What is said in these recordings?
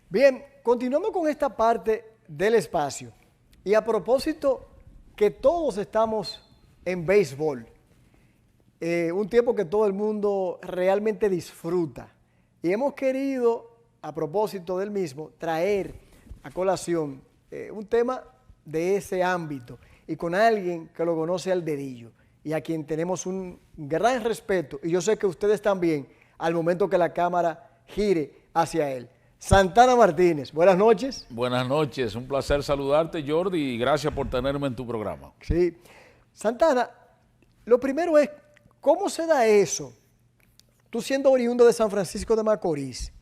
Bien, continuando con esta parte del espacio, y a propósito que todos estamos en béisbol, un tiempo que todo el mundo realmente disfruta, y hemos querido, a propósito del mismo, traer a colación un tema de ese ámbito, y con alguien que lo conoce al dedillo, y a quien tenemos un gran respeto, y yo sé que ustedes también, al momento que la cámara gire hacia él. Santana Martínez, buenas noches. Buenas noches, un placer saludarte, Jordi, y gracias por tenerme en tu programa. Sí. Santana, lo primero es, ¿cómo se da eso? Tú siendo oriundo de San Francisco de Macorís,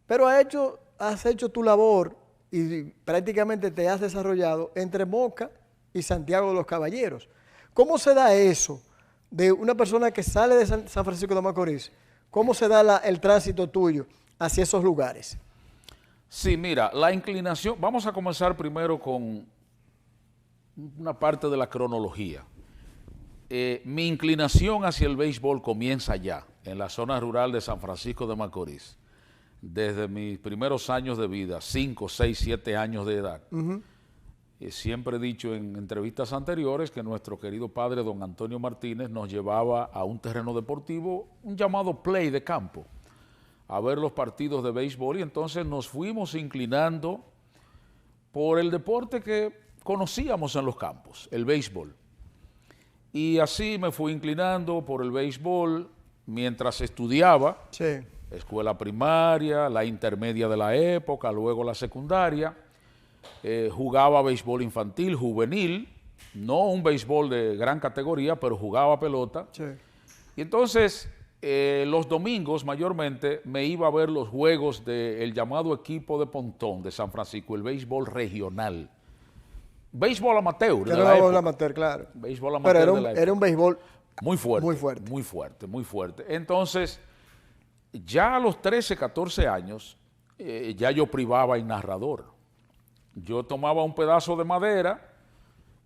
pero has hecho tu labor y prácticamente te has desarrollado entre Moca y Santiago de los Caballeros. ¿Cómo se da eso de una persona que sale de San Francisco de Macorís? ¿Cómo se da el tránsito tuyo hacia esos lugares? Sí, mira, la inclinación, vamos a comenzar primero con una parte de la cronología. Mi inclinación hacia el béisbol comienza ya, en la zona rural de San Francisco de Macorís, desde mis primeros años de vida, 5, 6, 7 años de edad. Siempre he dicho en entrevistas anteriores que nuestro querido padre, don Antonio Martínez, nos llevaba a un terreno deportivo, un llamado play de campo, a ver los partidos de béisbol, y entonces nos fuimos inclinando por el deporte que conocíamos en los campos, el béisbol. Y así me fui inclinando por el béisbol mientras estudiaba, Sí. escuela primaria, la intermedia de la época, luego la secundaria. Jugaba béisbol infantil, juvenil, no un béisbol de gran categoría, pero jugaba pelota. Sí. Y entonces, los domingos mayormente me iba a ver los juegos del llamado equipo de Pontón de San Francisco, el béisbol regional. Béisbol amateur de la época. Amateur, claro. Béisbol amateur Pero de la época. era un béisbol muy fuerte. Muy fuerte. Muy fuerte, muy fuerte. Entonces, ya a los 13, 14 años, ya yo privaba en narrador. Yo tomaba un pedazo de madera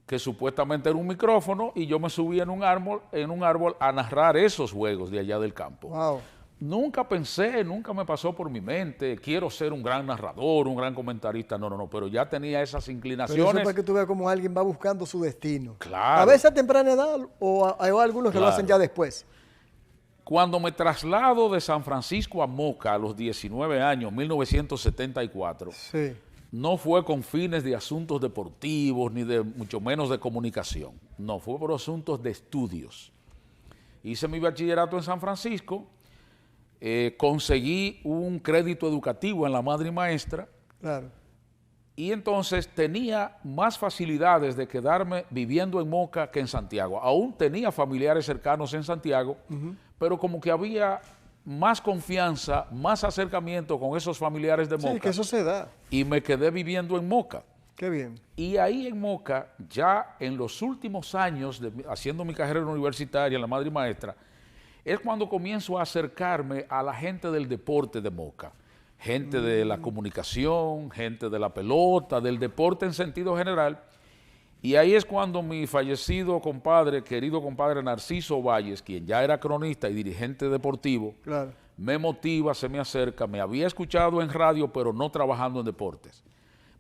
que supuestamente era un micrófono y yo me subía en un árbol a narrar esos juegos de allá del campo. Wow. Nunca pensé, nunca me pasó por mi mente, quiero ser un gran narrador, un gran comentarista, no, pero ya tenía esas Pero inclinaciones. eso es para que tú veas cómo alguien va buscando su destino. Claro. A veces a temprana edad o hay algunos que lo hacen ya después. Cuando me traslado de San Francisco a Moca a los 19 años, 1974, Sí. no fue con fines de asuntos deportivos ni de mucho menos de comunicación. No, fue por asuntos de estudios. Hice mi bachillerato en San Francisco, conseguí un crédito educativo en la madre y maestra, Claro. y entonces tenía más facilidades de quedarme viviendo en Moca que en Santiago. Aún tenía familiares cercanos en Santiago, pero como que había más confianza, más acercamiento con esos familiares de Moca. Sí, que eso se da. Y me quedé viviendo en Moca. Qué bien. Y ahí en Moca, ya en los últimos años, haciendo mi carrera universitaria en la madre y maestra, es cuando comienzo a acercarme a la gente del deporte de Moca. Gente de la comunicación, gente de la pelota, del deporte en sentido general. Y ahí es cuando mi fallecido compadre, querido compadre Narciso Valles, quien ya era cronista y dirigente deportivo, Claro. me motiva, se me acerca. Me había escuchado en radio, pero no trabajando en deportes.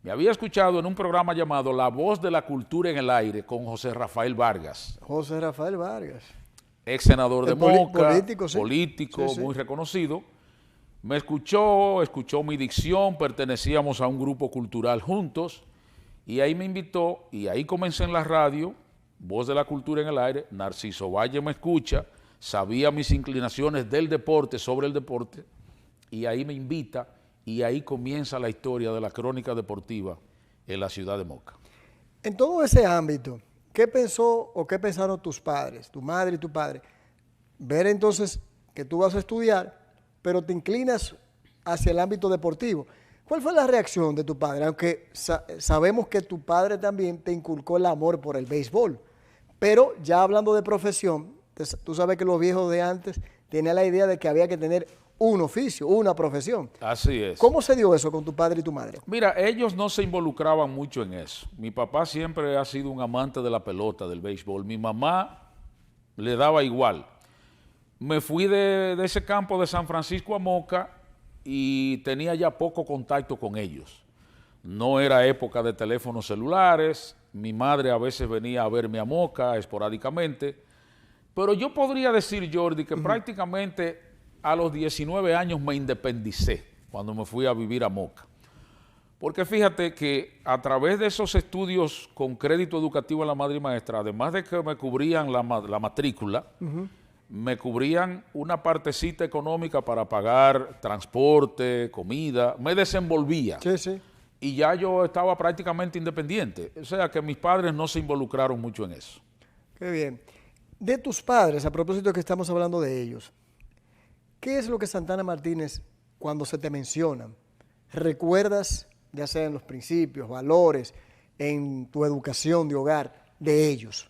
Me había escuchado en un programa llamado La Voz de la Cultura en el Aire con José Rafael Vargas, José Rafael Vargas. ex senador de El Moca, político, sí. político, Sí, sí. muy reconocido. Me escuchó mi dicción, pertenecíamos a un grupo cultural juntos, y ahí me invitó, y ahí comencé en la radio, Voz de la Cultura en el Aire. Narciso Valle me escucha, sabía mis inclinaciones del deporte, sobre el deporte, y ahí me invita, y ahí comienza la historia de la crónica deportiva en la ciudad de Moca. En todo ese ámbito, ¿qué pensó o qué pensaron tus padres, tu madre y tu padre? Ver entonces que tú vas a estudiar, pero te inclinas hacia el ámbito deportivo. ¿Cuál fue la reacción de tu padre? Aunque sabemos que tu padre también te inculcó el amor por el béisbol, pero ya hablando de profesión, tú sabes que los viejos de antes tenían la idea de que había que tener un oficio, una profesión. Así es. ¿Cómo se dio eso con tu padre y tu madre? Mira, ellos no se involucraban mucho en eso. Mi papá siempre ha sido un amante de la pelota, del béisbol. Mi mamá le daba igual. Me fui de ese campo de San Francisco a Moca y tenía ya poco contacto con ellos. No era época de teléfonos celulares, mi madre a veces venía a verme a Moca esporádicamente, pero yo podría decir, Jordi, que prácticamente a los 19 años me independicé cuando me fui a vivir a Moca. Porque fíjate que a través de esos estudios con crédito educativo en la madre y maestra, además de que me cubrían la matrícula, me cubrían una partecita económica para pagar transporte, comida, me desenvolvía. Sí, sí. Y ya yo estaba prácticamente independiente. O sea que mis padres no se involucraron mucho en eso. Qué bien. De tus padres, a propósito de que estamos hablando de ellos, ¿qué es lo que Santana Martínez, cuando se te mencionan, recuerdas, ya sea en los principios, valores, en tu educación de hogar, de ellos?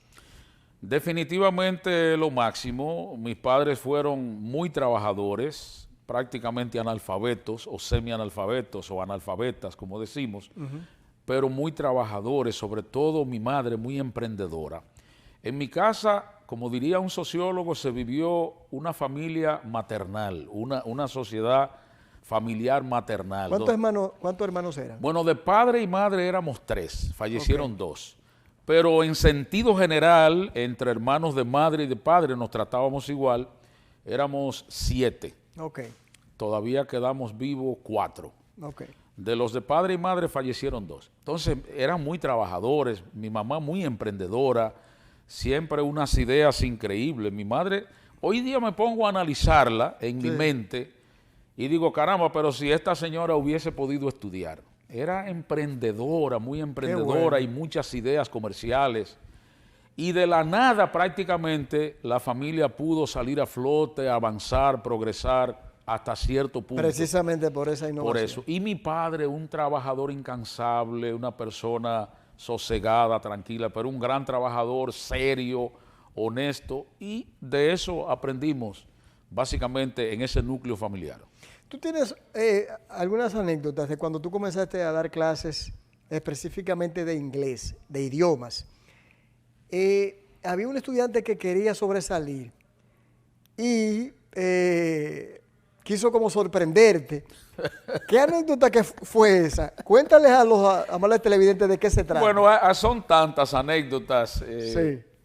Definitivamente lo máximo. Mis padres fueron muy trabajadores, prácticamente analfabetos o semianalfabetos o analfabetas, como decimos, pero muy trabajadores, sobre todo mi madre muy emprendedora. En mi casa, como diría un sociólogo, se vivió una familia maternal, una sociedad familiar maternal. ¿Cuántos hermanos eran? Bueno, de padre y madre éramos 3, fallecieron 2. Pero en sentido general, entre hermanos de madre y de padre nos tratábamos igual, éramos 7. Todavía quedamos vivos 4. De los de padre y madre fallecieron 2. Entonces eran muy trabajadores, mi mamá muy emprendedora, siempre unas ideas increíbles. Mi madre, hoy día me pongo a analizarla en mi mente y digo, caramba, pero si esta señora hubiese podido estudiar. Era emprendedora, muy emprendedora y muchas ideas comerciales. Y de la nada prácticamente la familia pudo salir a flote, avanzar, progresar hasta cierto punto. Precisamente por esa innovación. Por eso. Y mi padre, un trabajador incansable, una persona sosegada, tranquila, pero un gran trabajador, serio, honesto. Y de eso aprendimos básicamente en ese núcleo familiar. ¿Tú tienes algunas anécdotas de cuando tú comenzaste a dar clases específicamente de inglés, de idiomas? Había un estudiante que quería sobresalir y quiso como sorprenderte. ¿Qué anécdota que fue esa? Cuéntales a los amables televidentes de qué se trata. Bueno, son tantas anécdotas.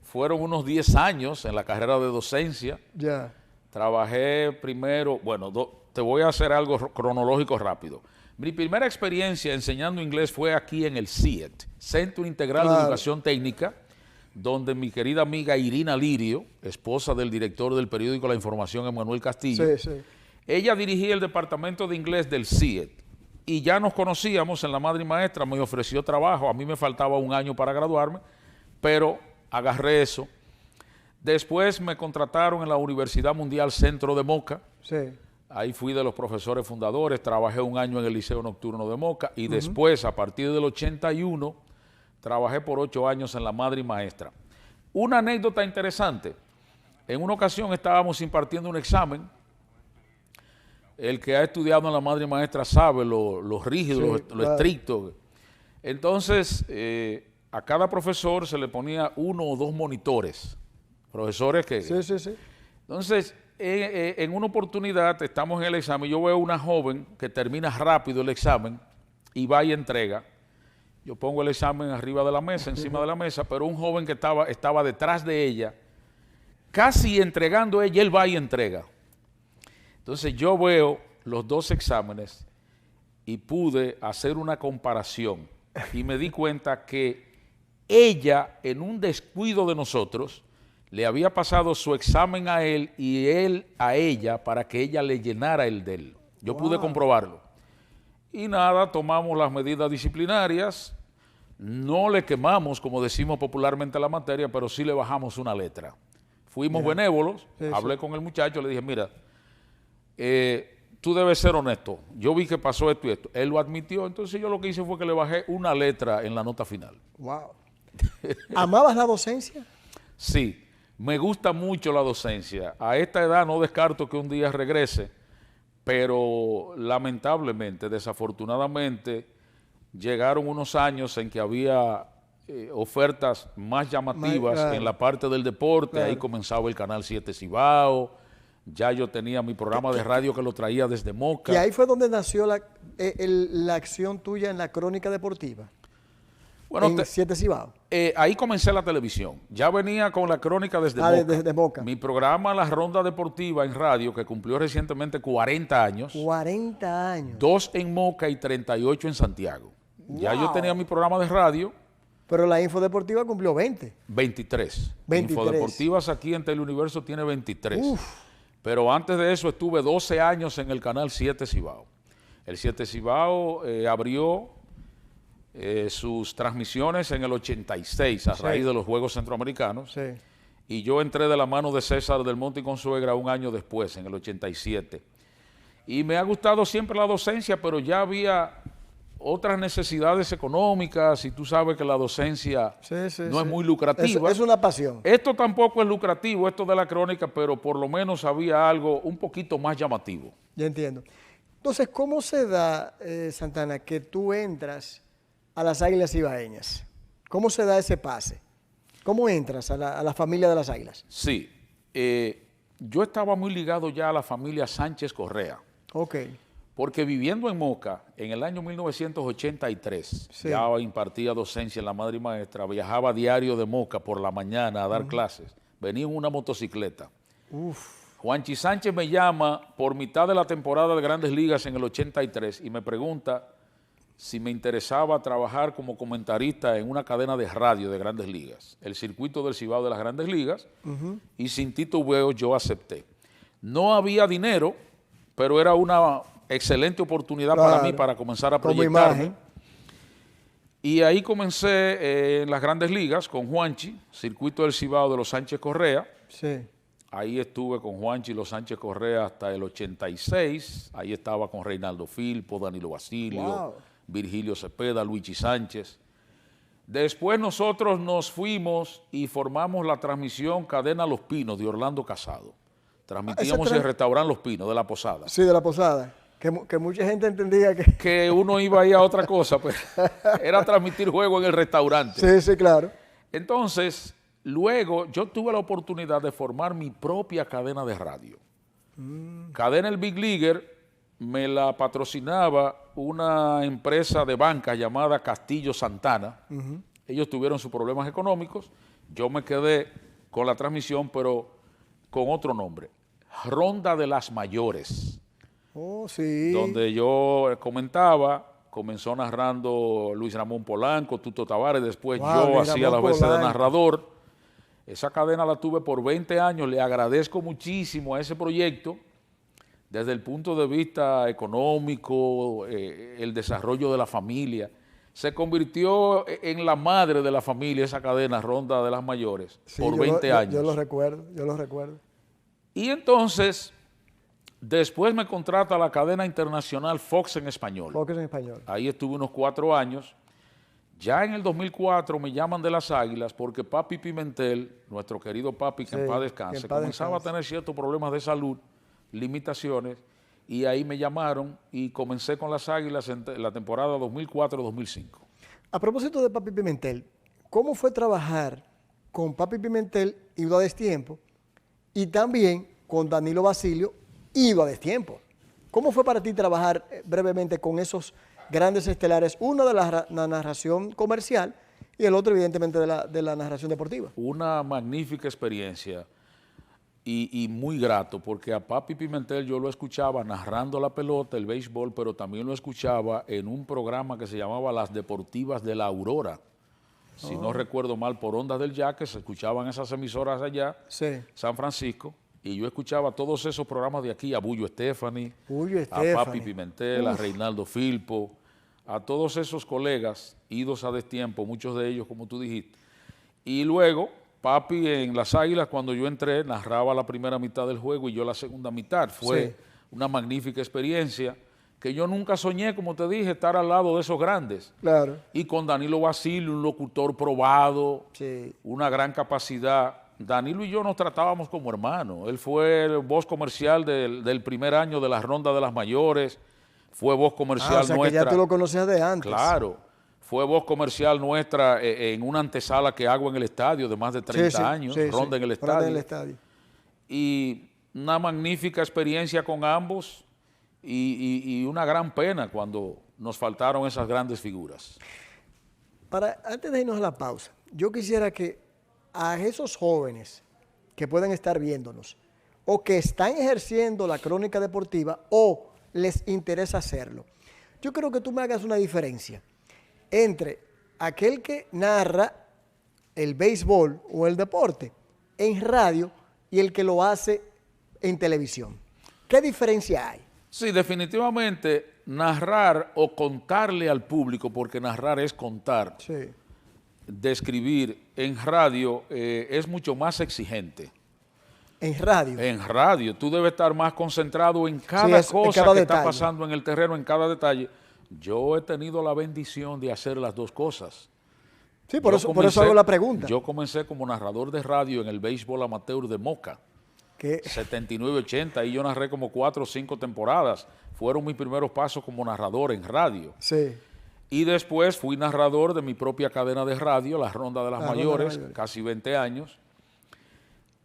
Fueron unos 10 años en la carrera de docencia. Ya. Trabajé primero, bueno, te voy a hacer algo cronológico rápido. Mi primera experiencia enseñando inglés fue aquí en el CIET, Centro Integral de Educación Técnica, donde mi querida amiga Irina Lirio, esposa del director del periódico La Información, Emanuel Castillo, ella dirigía el departamento de inglés del CIET y ya nos conocíamos en la madre y maestra, me ofreció trabajo, a mí me faltaba un año para graduarme, pero agarré eso. Después me contrataron en la Universidad Mundial Centro de Moca. Ahí fui de los profesores fundadores, trabajé un año en el Liceo Nocturno de Moca y después, a partir del 81, trabajé por 8 años en la madre y maestra. Una anécdota interesante, en una ocasión estábamos impartiendo un examen, el que ha estudiado en la madre y maestra sabe lo rígido, lo estricto. Entonces, a cada profesor se le ponía 1 o 2 monitores, profesores que... Entonces, en una oportunidad estamos en el examen, yo veo una joven que termina rápido el examen y va y entrega. Yo pongo el examen arriba de la mesa, encima de la mesa, pero un joven que estaba detrás de ella, casi entregando ella, él va y entrega. Entonces yo veo los 2 exámenes y pude hacer una comparación y me di cuenta que ella, en un descuido de nosotros, le había pasado su examen a él y él a ella para que ella le llenara el de él. Yo pude comprobarlo. Y nada, tomamos las medidas disciplinarias, no le quemamos, como decimos popularmente, la materia, pero sí le bajamos una letra. Fuimos benévolos, hablé con el muchacho, le dije, mira, tú debes ser honesto. Yo vi que pasó esto y esto. Él lo admitió, entonces yo lo que hice fue que le bajé una letra en la nota final. Wow. ¿Amabas la docencia? Sí. Me gusta mucho la docencia. A esta edad no descarto que un día regrese, pero lamentablemente, desafortunadamente, llegaron unos años en que había ofertas más llamativas en la parte del deporte. Ahí comenzaba el Canal 7 Cibao, Ya yo tenía mi programa de radio que lo traía desde Moca. Y ahí fue donde nació la acción tuya en la crónica deportiva. Bueno, en 7 Cibao. Ahí comencé la televisión. Ya venía con la crónica desde Moca. Desde Moca. Mi programa La Ronda Deportiva en radio, que cumplió recientemente 40 años. 40 años. 2 en Moca y 38 en Santiago. Wow. Ya yo tenía mi programa de radio. Pero la Infodeportiva cumplió 20. 23. 23. Infodeportivas aquí en Teleuniverso tiene 23. Uf. Pero antes de eso estuve 12 años en el canal 7 Cibao. El 7 Cibao abrió sus transmisiones en el 86 a raíz de los Juegos Centroamericanos. Sí. Y yo entré de la mano de César del Monte y Consuegra un año después, en el 87. Y me ha gustado siempre la docencia, pero ya había otras necesidades económicas y tú sabes que la docencia no es muy lucrativa. Es una pasión. Esto tampoco es lucrativo, esto de la crónica, pero por lo menos había algo un poquito más llamativo. Ya entiendo. Entonces, ¿cómo se da, Santana, que tú entras a las Águilas Cibaeñas? ¿Cómo se da ese pase? ¿Cómo entras a la familia de las Águilas? Sí, yo estaba muy ligado ya a la familia Sánchez Correa. Ok. Porque viviendo en Moca, en el año 1983, ya impartía docencia en la madre y maestra, viajaba diario de Moca por la mañana a dar clases, venía en una motocicleta. Juanchi Sánchez me llama por mitad de la temporada de Grandes Ligas en el 83 y me pregunta si me interesaba trabajar como comentarista en una cadena de radio de Grandes Ligas, el circuito del Cibao de las Grandes Ligas, y sin titubeo yo acepté. No había dinero, pero era una excelente oportunidad para mí para comenzar a proyectarme. Y ahí comencé en las Grandes Ligas con Juanchi, circuito del Cibao de los Sánchez Correa. Sí. Ahí estuve con Juanchi y los Sánchez Correa hasta el 86. Ahí estaba con Reinaldo Filpo, Danilo Basilio, Virgilio Cepeda, Luigi Sánchez. Después nosotros nos fuimos y formamos la transmisión Cadena Los Pinos de Orlando Casado. Transmitíamos el restaurante Los Pinos de la Posada. Sí, de la Posada. Que mucha gente entendía que uno iba ahí a otra cosa, pero era transmitir juego en el restaurante. Sí, sí, claro. Entonces, luego yo tuve la oportunidad de formar mi propia cadena de radio. Cadena El Big Leaguer me la patrocinaba una empresa de banca llamada Castillo Santana. Ellos tuvieron sus problemas económicos. Yo me quedé con la transmisión, pero con otro nombre. Ronda de las Mayores. Oh, sí. Donde yo comentaba, comenzó narrando Luis Ramón Polanco, Tuto Tavares, después yo hacía las veces de narrador. Esa cadena la tuve por 20 años, le agradezco muchísimo a ese proyecto, desde el punto de vista económico, el desarrollo de la familia. Se convirtió en la madre de la familia esa cadena, Ronda de las Mayores, por 20 años. Yo lo recuerdo. Y entonces, después me contrata la cadena internacional Fox en Español. Fox en Español. Ahí estuve unos 4 años. Ya en el 2004 me llaman de las Águilas porque Papi Pimentel, nuestro querido Papi, que en paz descanse, comenzaba a tener ciertos problemas de salud, limitaciones, y ahí me llamaron y comencé con las Águilas en la temporada 2004-2005. A propósito de Papi Pimentel, ¿cómo fue trabajar con Papi Pimentel, ido a destiempo, y también con Danilo Basilio, ido a destiempo? ¿Cómo fue para ti trabajar brevemente con esos grandes estelares? Uno de la narración comercial y el otro evidentemente de la narración deportiva. Una magnífica experiencia y muy grato, porque a Papi Pimentel yo lo escuchaba narrando la pelota, el béisbol, pero también lo escuchaba en un programa que se llamaba Las Deportivas de la Aurora. Si no recuerdo mal, por Ondas del Ya, que se escuchaban esas emisoras allá, San Francisco, y yo escuchaba todos esos programas de aquí, a Bullo Stephanie, a Papi Pimentel, a Reinaldo Filpo, a todos esos colegas idos a destiempo, muchos de ellos, como tú dijiste. Y luego, Papi en las Águilas, cuando yo entré, narraba la primera mitad del juego y yo la segunda mitad. Fue una magnífica experiencia que yo nunca soñé, como te dije, estar al lado de esos grandes. Claro. Y con Danilo Basilio, un locutor probado, una gran capacidad. Danilo y yo nos tratábamos como hermanos. Él fue el voz comercial del primer año de la Ronda de las Mayores, fue voz comercial nuestra. Que ya tú lo conocías de antes. Claro, fue voz comercial nuestra en una antesala que hago en el estadio de más de 30 años, Ronda en el estadio. Y una magnífica experiencia con ambos y una gran pena cuando nos faltaron esas grandes figuras. Antes de irnos a la pausa, yo quisiera que a esos jóvenes que pueden estar viéndonos o que están ejerciendo la crónica deportiva o les interesa hacerlo, yo creo que tú me hagas una diferencia entre aquel que narra el béisbol o el deporte en radio y el que lo hace en televisión. ¿Qué diferencia hay? Sí, definitivamente narrar o contarle al público, porque narrar es contar, Sí. describir en radio es mucho más exigente. En radio. En radio, tú debes estar más concentrado en cada Sí, en cosa cada que detalle. está pasando en el terreno, en cada detalle. Yo he tenido la bendición de hacer las dos cosas. Sí, por Yo eso hago la pregunta. Yo comencé como narrador de radio en el béisbol amateur de Moca, Que 79-80, y yo narré como 4 o 5 temporadas. Fueron mis primeros pasos como narrador en radio. sí. Y después fui narrador de mi propia cadena de radio, La Ronda de las La Ronda de Mayores, las Mayores. casi 20 años.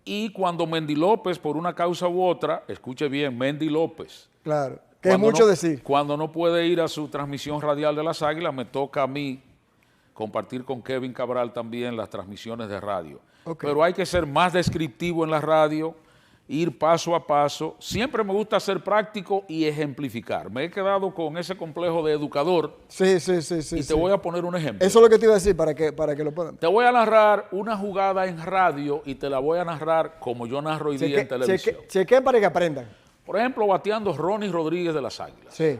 Y cuando Mendy López, por una causa u otra, escuche bien, Mendy López, Claro. Que es cuando mucho no- decir. Cuando no puede ir a su transmisión radial de las Águilas, me toca a mí compartir con Kevin Cabral también las transmisiones de radio. Ok. Pero hay que ser más descriptivo en la radio, ir paso a paso. Siempre me gusta ser práctico y ejemplificar. Me he quedado con ese complejo de educador Sí. y te voy a poner un ejemplo. Eso es lo que te iba a decir para que lo puedan. Te voy a narrar una jugada en radio y te la voy a narrar como yo narro hoy día en televisión. Chequen para que aprendan. Por ejemplo, bateando Ronnie Rodríguez de las Águilas. Sí.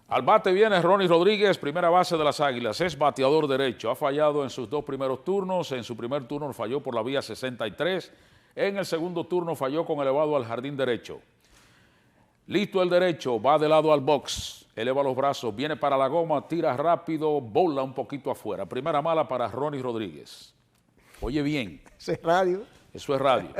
Al bate viene Ronnie Rodríguez, primera base de las Águilas, es bateador derecho, ha fallado en sus 2 primeros turnos, en su primer turno falló por la vía 63, en el segundo turno falló con elevado al jardín derecho. Listo el derecho, va de lado al box, eleva los brazos, viene para la goma, tira rápido, bola un poquito afuera. Primera mala para Ronnie Rodríguez. Oye bien, Ese es radio. eso es radio.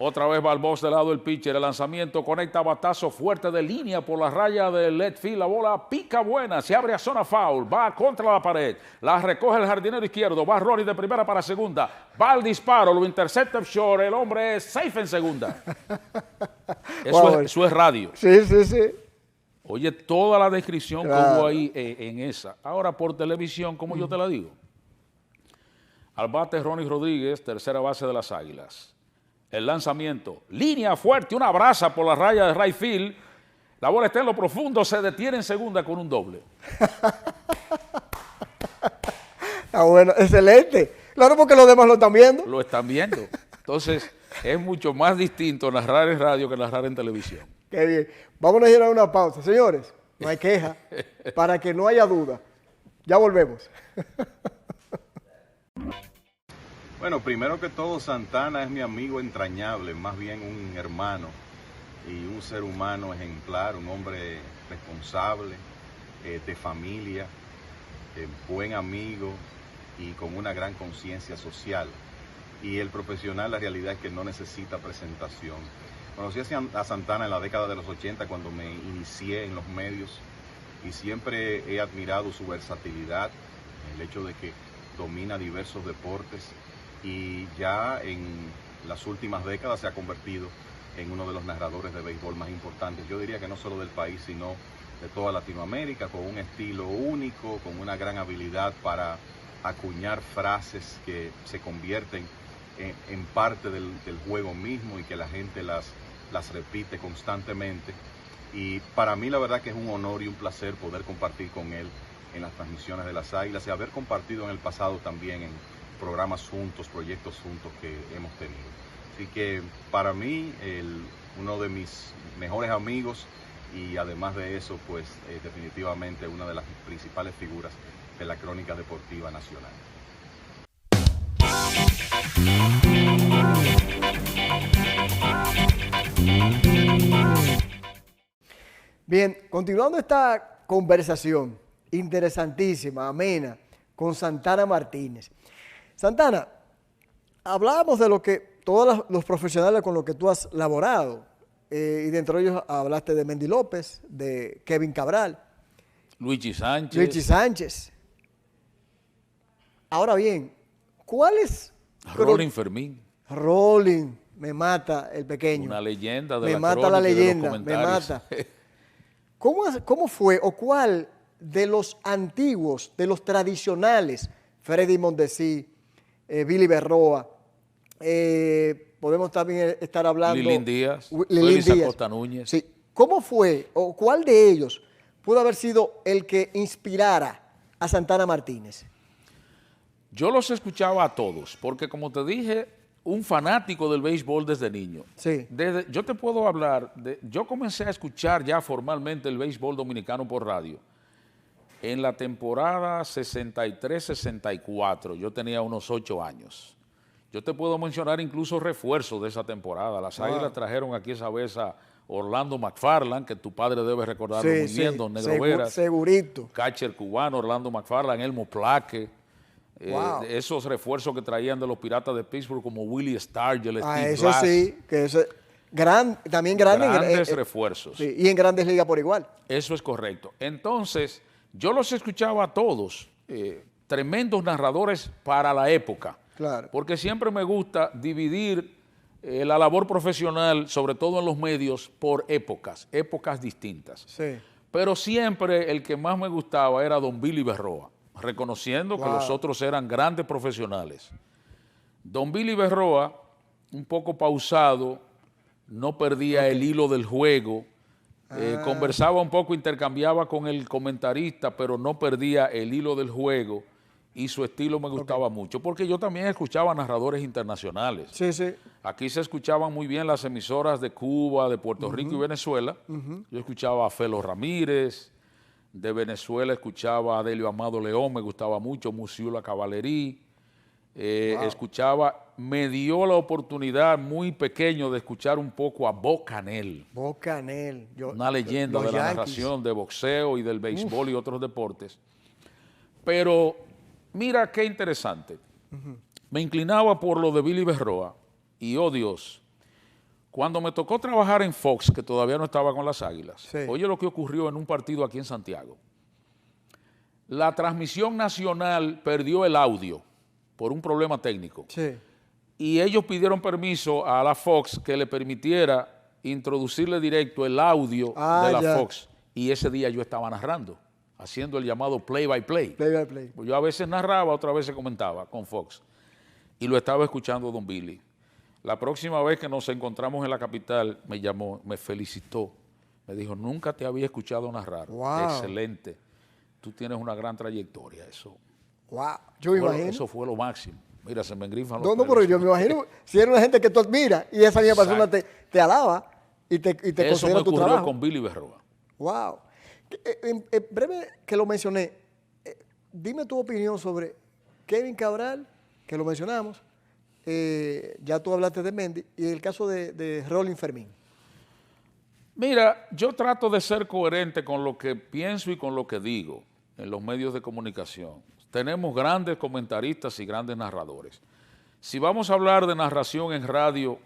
Otra vez va al box de lado el pitcher, el lanzamiento, conecta batazo fuerte de línea por la raya del left field, la bola pica buena, se abre a zona foul, va contra la pared, la recoge el jardinero izquierdo, va Ronnie de primera para segunda, va al disparo, lo intercepta el short, el hombre es safe en segunda. Eso es radio. Sí. Oye, toda la descripción que Claro. hubo ahí en esa. Ahora por televisión, ¿cómo yo te la digo? Al bate Ronnie Rodríguez, tercera base de las Águilas. El lanzamiento, línea fuerte, una brasa por la raya de right field. La bola está en lo profundo, se detiene en segunda con un doble. Ah, bueno, excelente. Claro, porque los demás lo están viendo. Lo están viendo. Entonces, es mucho más distinto narrar en radio que narrar en televisión. Qué bien. Vámonos a ir a una pausa. Señores, no hay queja. Para que no haya duda. Ya volvemos. Bueno, primero que todo, Santana es mi amigo entrañable, más bien un hermano y un ser humano ejemplar, un hombre responsable, de familia, buen amigo y con una gran conciencia social. Y el profesional, la realidad es que no necesita presentación. Conocí a Santana en la década de los 80 cuando me inicié en los medios y siempre he admirado su versatilidad, el hecho de que domina diversos deportes y ya en las últimas décadas se ha convertido en uno de los narradores de béisbol más importantes. Yo diría que no solo del país, sino de toda Latinoamérica, con un estilo único, con una gran habilidad para acuñar frases que se convierten en parte del juego mismo y que la gente las repite constantemente. Y para mí la verdad que es un honor y un placer poder compartir con él en las transmisiones de las Águilas y haber compartido en el pasado también en programas juntos, proyectos juntos que hemos tenido. Así que para mí, uno de mis mejores amigos y además de eso, pues definitivamente una de las principales figuras de la crónica deportiva nacional. Bien, continuando esta conversación interesantísima, amena, con Santana Martínez. Santana, hablábamos de lo que todos los profesionales con los que tú has laborado, y dentro de ellos hablaste de Mendy López, de Kevin Cabral, Luigi Sánchez. Luigi Sánchez. Ahora bien, ¿cuál es? Rolling Fermín. Rolling, me mata el pequeño. Una leyenda de me la mata crónica la y de los leyenda, me comentarios. mata. ¿Cómo fue o cuál de los antiguos, de los tradicionales, Freddy Mondesi, Billy Berroa, podemos también estar hablando... Lilín Díaz, Lilín Félix Díaz. Acosta Núñez. Sí. ¿Cómo fue o cuál de ellos pudo haber sido el que inspirara a Santana Martínez? Yo los escuchaba a todos, porque como te dije, un fanático del béisbol desde niño. Sí. Yo te puedo hablar, yo comencé a escuchar ya formalmente el béisbol dominicano por radio en la temporada 63-64, yo tenía unos 8 años. Yo te puedo mencionar incluso refuerzos de esa temporada. Las Águilas trajeron aquí esa vez a Orlando McFarland, que tu padre debe recordarlo muy bien, don Negro Veras. Segurito. Catcher cubano, Orlando McFarland, Elmo Plaque. Wow. Esos refuerzos que traían de los Piratas de Pittsburgh como Willie Stargell, Steve Eso Blass. sí, que eso también grande. Grandes refuerzos. Sí, y en Grandes Ligas por igual. Eso es correcto. Entonces, yo los escuchaba a todos, tremendos narradores para la época. Claro. Porque siempre me gusta dividir la labor profesional, sobre todo en los medios, por épocas distintas. Sí. Pero siempre el que más me gustaba era don Billy Berroa, reconociendo que los otros eran grandes profesionales. Don Billy Berroa, un poco pausado, no perdía el hilo del juego, conversaba un poco, intercambiaba con el comentarista, pero no perdía el hilo del juego y su estilo me gustaba mucho, porque yo también escuchaba narradores internacionales. Sí, sí. Aquí se escuchaban muy bien las emisoras de Cuba, de Puerto Rico y Venezuela. Yo escuchaba a Felo Ramírez, de Venezuela escuchaba a Delio Amado León, me gustaba mucho, Musiula Cavallerí. Escuchaba, me dio la oportunidad muy pequeño de escuchar un poco a Bo Canel. Bo Canel. Una leyenda de la narración de boxeo y del béisbol y otros deportes. Pero mira qué interesante. Me inclinaba por lo de Billy Berroa y, oh Dios, cuando me tocó trabajar en Fox, que todavía no estaba con las Águilas, oye lo que ocurrió en un partido aquí en Santiago. La transmisión nacional perdió el audio por un problema técnico. Sí. Y ellos pidieron permiso a la Fox que le permitiera introducirle directo el audio de la Fox. Y ese día yo estaba narrando, haciendo el llamado play-by-play. Play-by-play. Yo a veces narraba, otras veces comentaba con Fox. Y lo estaba escuchando don Billy. La próxima vez que nos encontramos en la capital, me llamó, me felicitó. Me dijo, nunca te había escuchado narrar. Wow. Excelente. Tú tienes una gran trayectoria. Eso. Wow. Yo me imagino. Eso fue lo máximo. Mira, se me engrifan los No, pelos. pero yo me imagino, si eres una gente que tú admiras y esa misma persona te alaba y te Eso considera me tu ocurrió trabajo. con Billy Berroa. Wow. En breve que lo mencioné, dime tu opinión sobre Kevin Cabral, que lo mencionamos, ya tú hablaste de Mendy, y el caso de Rolling Fermín. Mira, yo trato de ser coherente con lo que pienso y con lo que digo en los medios de comunicación. Tenemos grandes comentaristas y grandes narradores. Si vamos a hablar de narración en radio,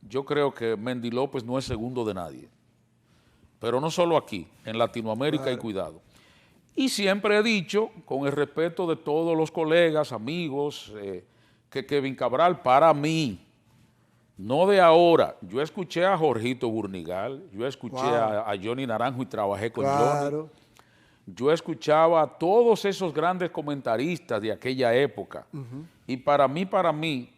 yo creo que Mendy López no es segundo de nadie. Pero no solo aquí, en Latinoamérica y cuidado. Y siempre he dicho, con el respeto de todos los colegas, amigos, que Kevin Cabral, para mí, no de ahora, yo escuché a Jorgito Burnigal, yo escuché a Johnny Naranjo y trabajé con Johnny. Yo escuchaba a todos esos grandes comentaristas de aquella época. Y para mí,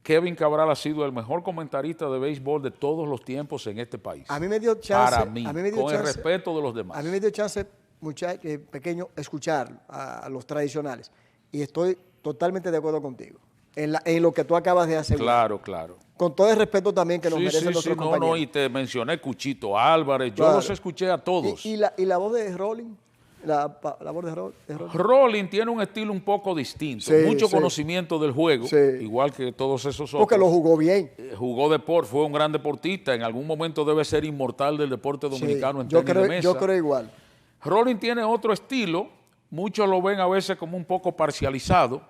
Kevin Cabral ha sido el mejor comentarista de béisbol de todos los tiempos en este país. A mí me dio chance. Para mí, con el respeto de los demás. A mí me dio chance, pequeño, escuchar a los tradicionales. Y estoy totalmente de acuerdo contigo en lo que tú acabas de asegurar. Claro, claro. Con todo el respeto también que nos merecen nuestros compañeros. No, y te mencioné Cuchito Álvarez, yo los escuché a todos. ¿Y la voz de Rolling? La voz de Rolling. Rolling tiene un estilo un poco distinto, mucho conocimiento del juego, igual que todos esos otros. Porque lo jugó bien. Jugó deporte, fue un gran deportista, en algún momento debe ser inmortal del deporte dominicano en tenis de mesa. Yo creo igual. Rolling tiene otro estilo, muchos lo ven a veces como un poco parcializado,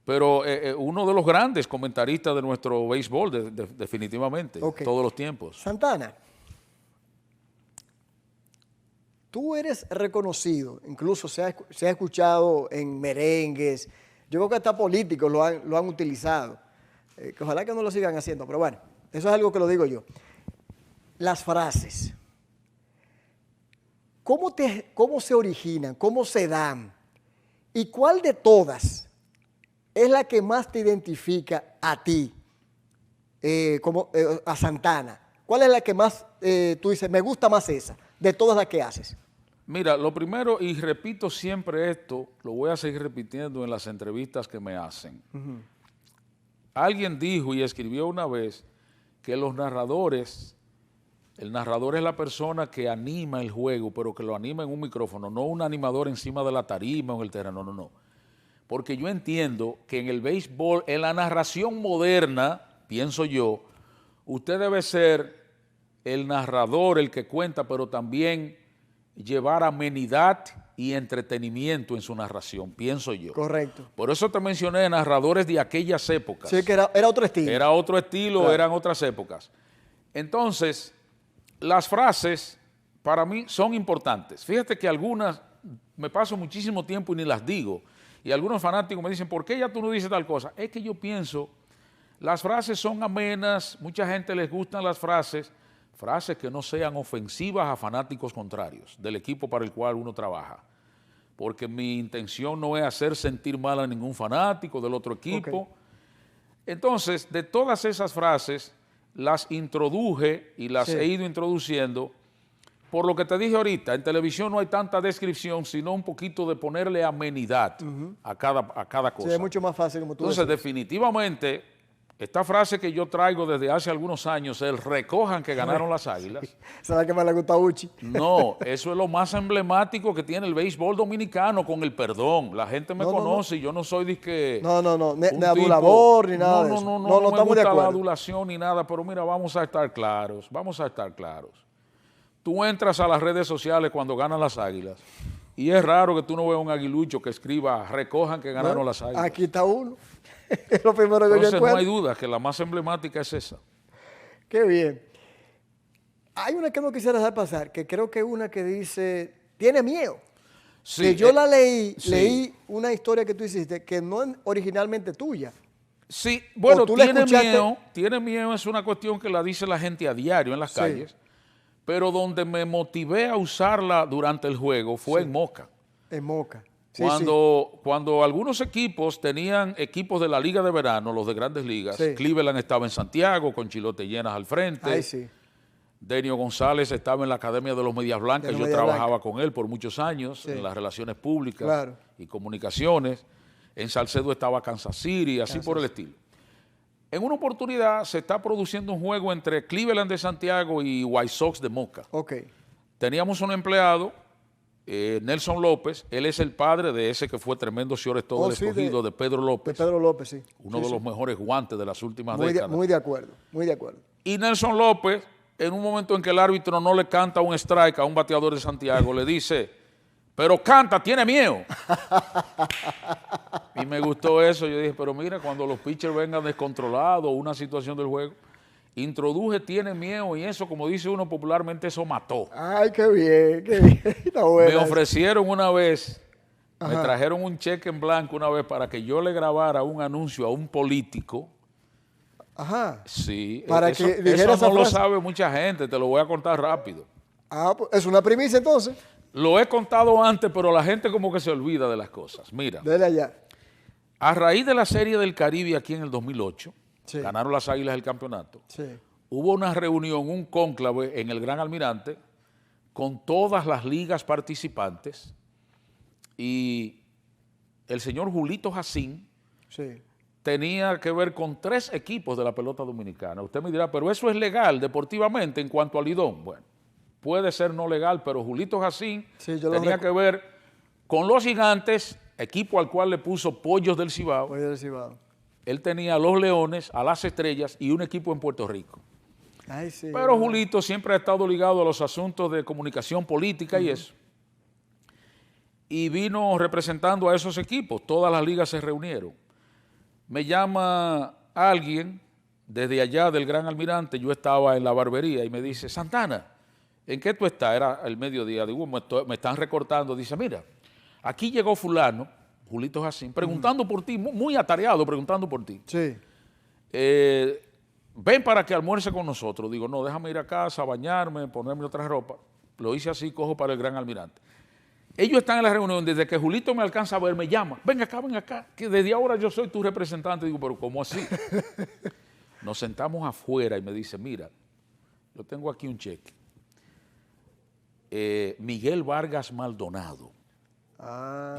pero uno de los grandes comentaristas de nuestro béisbol, definitivamente, todos los tiempos. Santana, tú eres reconocido, incluso se ha escuchado en merengues, yo creo que hasta políticos lo han utilizado, Que ojalá que no lo sigan haciendo, pero bueno, eso es algo que lo digo yo. Las frases. ¿Cómo se originan? ¿Cómo se dan? ¿Y cuál de todas es la que más te identifica a ti, a Santana? ¿Cuál es la que más tú dices, me gusta más esa, de todas las que haces? Mira, lo primero, y repito siempre esto, lo voy a seguir repitiendo en las entrevistas que me hacen. Alguien dijo y escribió una vez que el narrador es la persona que anima el juego, pero que lo anima en un micrófono, no un animador encima de la tarima o en el terreno, no. Porque yo entiendo que en el béisbol, en la narración moderna, pienso yo, usted debe ser el narrador, el que cuenta, pero también llevar amenidad y entretenimiento en su narración, pienso yo. Correcto. Por eso te mencioné narradores de aquellas épocas. Sí, que era otro estilo. Era otro estilo, claro. Eran otras épocas. Entonces, las frases para mí son importantes. Fíjate que algunas me paso muchísimo tiempo y ni las digo. Y algunos fanáticos me dicen, ¿por qué ya tú no dices tal cosa? Es que yo pienso, las frases son amenas, mucha gente les gustan las frases que no sean ofensivas a fanáticos contrarios del equipo para el cual uno trabaja. Porque mi intención no es hacer sentir mal a ningún fanático del otro equipo. Okay. Entonces, de todas esas frases, las introduje y las he ido introduciendo. Por lo que te dije ahorita, en televisión no hay tanta descripción, sino un poquito de ponerle amenidad a cada cosa. Sí, es mucho más fácil como tú Entonces, decís. definitivamente, esta frase que yo traigo desde hace algunos años, el recojan que ganaron las Águilas. ¿Sabes qué más le gusta a Uchi? No, eso es lo más emblemático que tiene el béisbol dominicano, con el perdón. La gente me conoce y yo no soy de ni adulador ni nada de eso. No estamos de acuerdo. La adulación ni nada, pero mira, vamos a estar claros. Tú entras a las redes sociales cuando ganan las Águilas y es raro que tú no veas un aguilucho que escriba recojan que ganaron las Águilas. Aquí está uno. Es lo primero que Entonces, yo encuentro. no hay duda que la más emblemática es esa. Qué bien. Hay una que no quisiera dejar pasar, que creo que es una que dice, tiene miedo. Sí, que yo la leí una historia que tú hiciste que no es originalmente tuya. Sí, bueno, tiene miedo es una cuestión que la dice la gente a diario en las calles, pero donde me motivé a usarla durante el juego fue en Moca. En Moca. Sí, cuando algunos equipos tenían equipos de la Liga de Verano, los de Grandes Ligas, Cleveland estaba en Santiago con Chilote Llenas al frente. Ay, sí. Denio González estaba en la Academia de los Medias Blancas, yo trabajaba con él por muchos años en las relaciones públicas y comunicaciones. En Salcedo estaba Kansas City, así por el estilo. En una oportunidad se está produciendo un juego entre Cleveland de Santiago y White Sox de Moca. Teníamos un empleado, Nelson López, él es el padre de ese que fue tremendo shortstop del escogido, de Pedro López. De Pedro López, sí. Uno de los mejores guantes de las últimas décadas. Muy de acuerdo, muy de acuerdo. Y Nelson López, en un momento en que el árbitro no le canta un strike a un bateador de Santiago, le dice, pero canta, tiene miedo. Y me gustó eso. Yo dije, pero mira, cuando los pitchers vengan descontrolados, una situación del juego, introduje, tiene miedo, y eso, como dice uno popularmente, eso mató. Ay, qué bien, qué bien. Está bueno. Me ofrecieron una vez, me trajeron un cheque en blanco una vez para que yo le grabara un anuncio a un político. Ajá. Sí. Para eso, que dijera eso no lo sabe mucha gente, te lo voy a contar rápido. Ah, pues es una primicia entonces. Lo he contado antes, pero la gente como que se olvida de las cosas. Mira. Dele allá. A raíz de la Serie del Caribe aquí en el 2008, ganaron las Águilas el campeonato. Hubo una reunión, un cónclave en el Gran Almirante con todas las ligas participantes y el señor Julito Jacín tenía que ver con 3 equipos de la pelota dominicana. Usted me dirá, pero eso es legal deportivamente en cuanto al Lidón. Bueno, puede ser no legal, pero Julito Jacín tenía que ver con los Gigantes, equipo al cual le puso Pollos del Cibao. Él tenía a los Leones, a las Estrellas y un equipo en Puerto Rico. Ay, sí, pero Julito siempre ha estado ligado a los asuntos de comunicación política y eso. Y vino representando a esos equipos. Todas las ligas se reunieron. Me llama alguien desde allá del Gran Almirante, yo estaba en la barbería y me dice, Santana, ¿en qué tú estás? Era el mediodía, digo, me están recortando. Dice, mira, aquí llegó fulano, Julito Jacín, preguntando por ti, muy atareado preguntando por ti. ven para que almuerce con nosotros. Digo, no, déjame ir a casa, bañarme, ponerme otra ropa. Lo hice así, cojo para el Gran Almirante. Ellos están en la reunión, desde que Julito me alcanza a ver, me llama, ven acá, que desde ahora yo soy tu representante. Digo, pero ¿cómo así? Nos sentamos afuera y me dice, mira, yo tengo aquí un cheque. Miguel Vargas Maldonado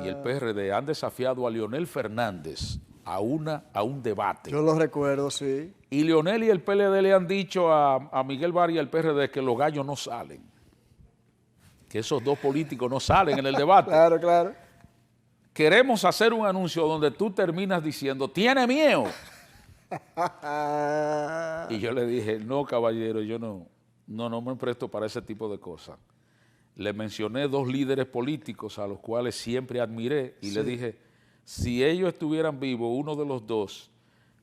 y el PRD han desafiado a Leonel Fernández a un debate. Yo lo recuerdo, sí. Y Leonel y el PLD le han dicho a Miguel Vargas y al PRD que los gallos no salen. Que esos dos políticos no salen en el debate. Claro, claro. Queremos hacer un anuncio donde tú terminas diciendo, ¿tiene miedo? Y yo le dije, no, caballero, yo no me presto para ese tipo de cosas. Le mencioné 2 líderes políticos a los cuales siempre admiré y le dije, si ellos estuvieran vivos, uno de los 2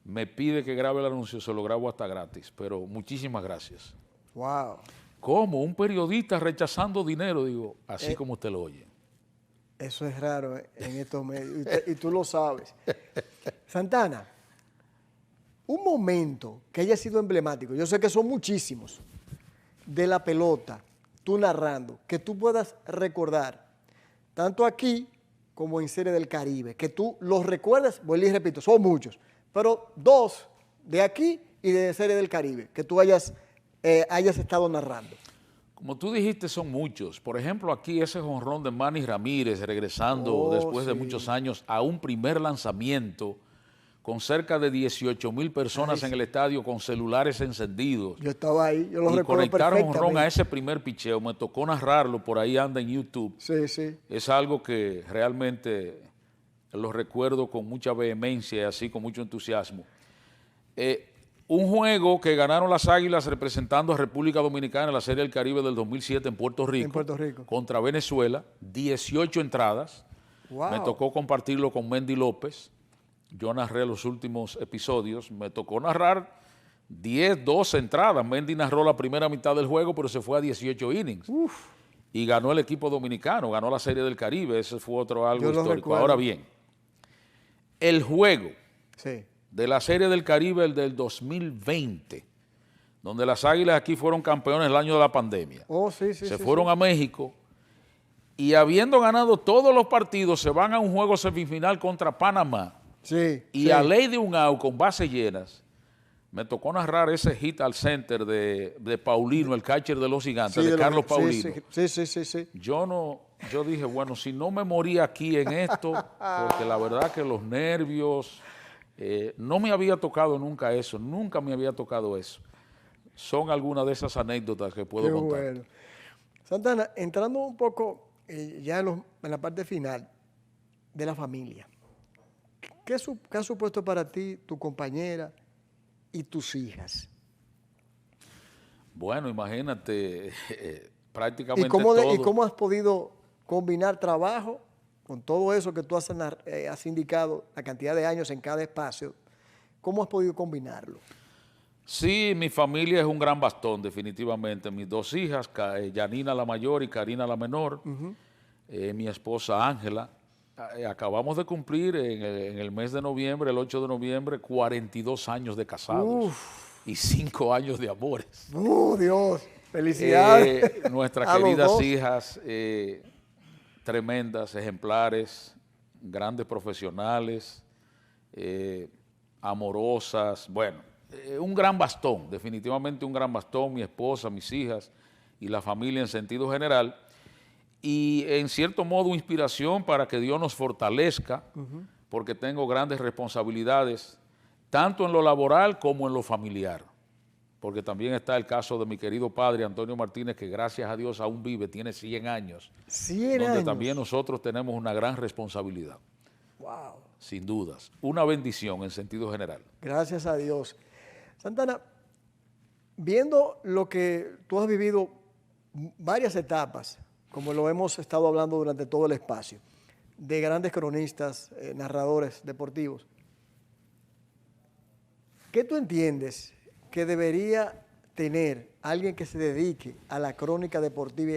me pide que grabe el anuncio, se lo grabo hasta gratis, pero muchísimas gracias. Wow. ¿Cómo? Un periodista rechazando dinero, digo, así como usted lo oye. Eso es raro en estos medios, y tú lo sabes. Santana, un momento que haya sido emblemático, yo sé que son muchísimos, de la pelota, tú narrando, que tú puedas recordar, tanto aquí como en Serie del Caribe, que tú los recuerdas, vuelvo y repito, son muchos, pero 2 de aquí y de Serie del Caribe, que tú hayas estado narrando. Como tú dijiste, son muchos. Por ejemplo, aquí ese jonrón de Manny Ramírez regresando después de muchos años a un primer lanzamiento con cerca de 18,000 personas en el estadio con celulares encendidos. Yo estaba ahí, yo lo recuerdo conectaron perfectamente. jonrón a ese primer picheo. Me tocó narrarlo, por ahí anda en YouTube. Sí, sí. Es algo que realmente lo recuerdo con mucha vehemencia y así con mucho entusiasmo. Un juego que ganaron las Águilas representando a República Dominicana en la Serie del Caribe del 2007 en Puerto Rico. En Puerto Rico. Contra Venezuela, 18 entradas. Wow. Me tocó compartirlo con Mendy López. Yo narré los últimos episodios. Me tocó narrar 12 entradas. Mendy narró la primera mitad del juego, pero se fue a 18 innings. Uf. Y ganó el equipo dominicano, ganó la Serie del Caribe. Ese fue algo histórico. Ahora bien, el juego de la Serie del Caribe, el del 2020, donde las Águilas aquí fueron campeones el año de la pandemia. Se fueron a México y habiendo ganado todos los partidos, se van a un juego semifinal contra Panamá. Y a ley de un out con bases llenas, me tocó narrar ese hit al center de Paulino, el catcher de los Gigantes, de Carlos Paulino. Yo dije, bueno, si no me morí aquí en esto, porque la verdad que los nervios, no me había tocado nunca eso, nunca me había tocado eso. Son algunas de esas anécdotas que puedo contar. Bueno. Santana, entrando un poco ya en la parte final de la familia, ¿qué ha supuesto para ti, tu compañera y tus hijas? Bueno, imagínate, prácticamente ¿Y cómo has podido combinar trabajo con todo eso que tú has indicado, la cantidad de años en cada espacio? ¿Cómo has podido combinarlo? Sí, mi familia es un gran bastón, definitivamente. Mis 2 hijas, Yanina la mayor y Karina la menor, mi esposa Ángela. Acabamos de cumplir en el mes de noviembre, el 8 de noviembre, 42 años de casados y 5 años de amores. Dios! ¡Felicidades! Nuestras queridas hijas, tremendas, ejemplares, grandes profesionales, amorosas, bueno, un gran bastón, definitivamente un gran bastón, mi esposa, mis hijas y la familia en sentido general. Y en cierto modo inspiración para que Dios nos fortalezca, porque tengo grandes responsabilidades, tanto en lo laboral como en lo familiar. Porque también está el caso de mi querido padre, Antonio Martínez, que gracias a Dios aún vive, tiene 100 años. 100 donde años. También nosotros tenemos una gran responsabilidad. Wow. Sin dudas. Una bendición en sentido general. Gracias a Dios. Santana, viendo lo que tú has vivido, varias etapas, como lo hemos estado hablando durante todo el espacio, de grandes cronistas, narradores deportivos, ¿qué tú entiendes que debería tener alguien que se dedique a la crónica deportiva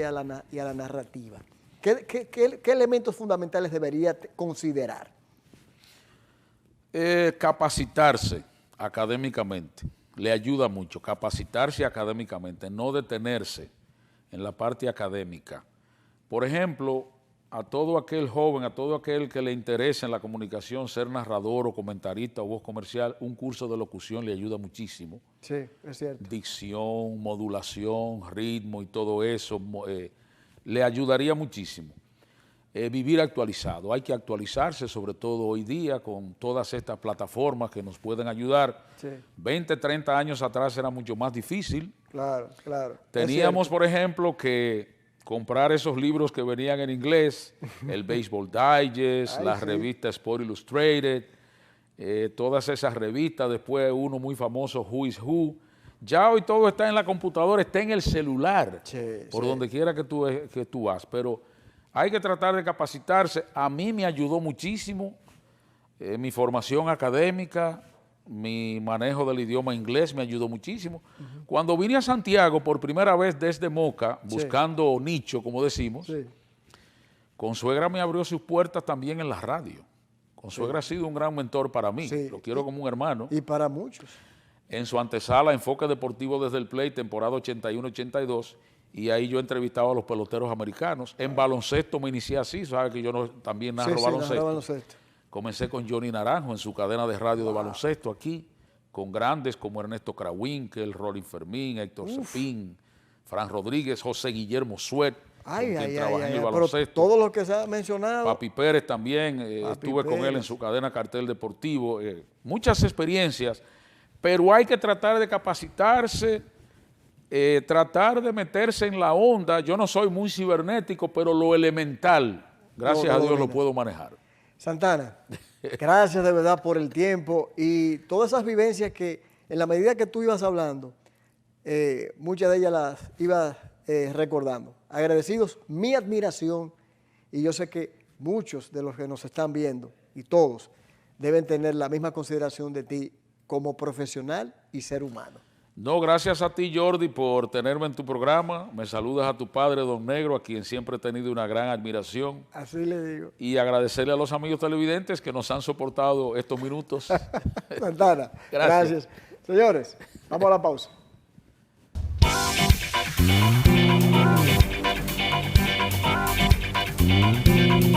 y a la narrativa? ¿Qué elementos fundamentales debería considerar? Capacitarse académicamente. Le ayuda mucho capacitarse académicamente, no detenerse en la parte académica. Por ejemplo, a todo aquel joven, a todo aquel que le interese en la comunicación ser narrador o comentarista o voz comercial, un curso de locución le ayuda muchísimo. Sí, es cierto. Dicción, modulación, ritmo y todo eso le ayudaría muchísimo. Vivir actualizado, hay que actualizarse, sobre todo hoy día con todas estas plataformas que nos pueden ayudar. Sí. 20, 30 años atrás era mucho más difícil. Claro, claro. Teníamos, por ejemplo, que comprar esos libros que venían en inglés, el Baseball Digest, Ay, la sí. revista Sport Illustrated, todas esas revistas, después uno muy famoso, Who is Who. Ya hoy todo está en la computadora, está en el celular, Sí, por sí. donde quiera que tú vas, pero hay que tratar de capacitarse. A mí me ayudó muchísimo mi formación académica, mi manejo del idioma inglés me ayudó muchísimo. Cuando vine a Santiago por primera vez desde Moca, Sí. buscando nicho, como decimos, Sí. Consuegra me abrió sus puertas también en la radio. Consuegra ha sido un gran mentor para mí, Sí. lo quiero como un hermano. Y para muchos. En su antesala, Enfoque Deportivo desde el Play, temporada 81-82, y ahí yo entrevistaba a los peloteros americanos. En baloncesto me inicié así, sabes que yo también narro Sí, sí, baloncesto. narra baloncesto. Comencé con Johnny Naranjo en su cadena de radio de baloncesto aquí, con grandes como Ernesto Krawinkel, Rolín Fermín, Héctor Cepín, Fran Rodríguez, José Guillermo Suet, Ay, con quien ay, trabajé ay, en ay, el pero baloncesto. todo lo que se ha mencionado. Papi Pérez también, Papi estuve con él en Pérez. su cadena Cartel Deportivo. Muchas experiencias, pero hay que tratar de capacitarse, tratar de meterse en la onda. Yo no soy muy cibernético, pero lo elemental, gracias a Dios, lo dominas. puedo manejar. Santana, gracias de verdad por el tiempo y todas esas vivencias que en la medida que tú ibas hablando, muchas de ellas las ibas recordando. Agradecidos, mi admiración, y yo sé que muchos de los que nos están viendo y todos deben tener la misma consideración de ti como profesional y ser humano. No, gracias a ti, Jordi, por tenerme en tu programa. Me saludas a tu padre, Don Negro, a quien siempre he tenido una gran admiración. Así le digo. Y agradecerle a los amigos televidentes que nos han soportado estos minutos. Santana, Gracias. gracias. Señores, vamos a la pausa.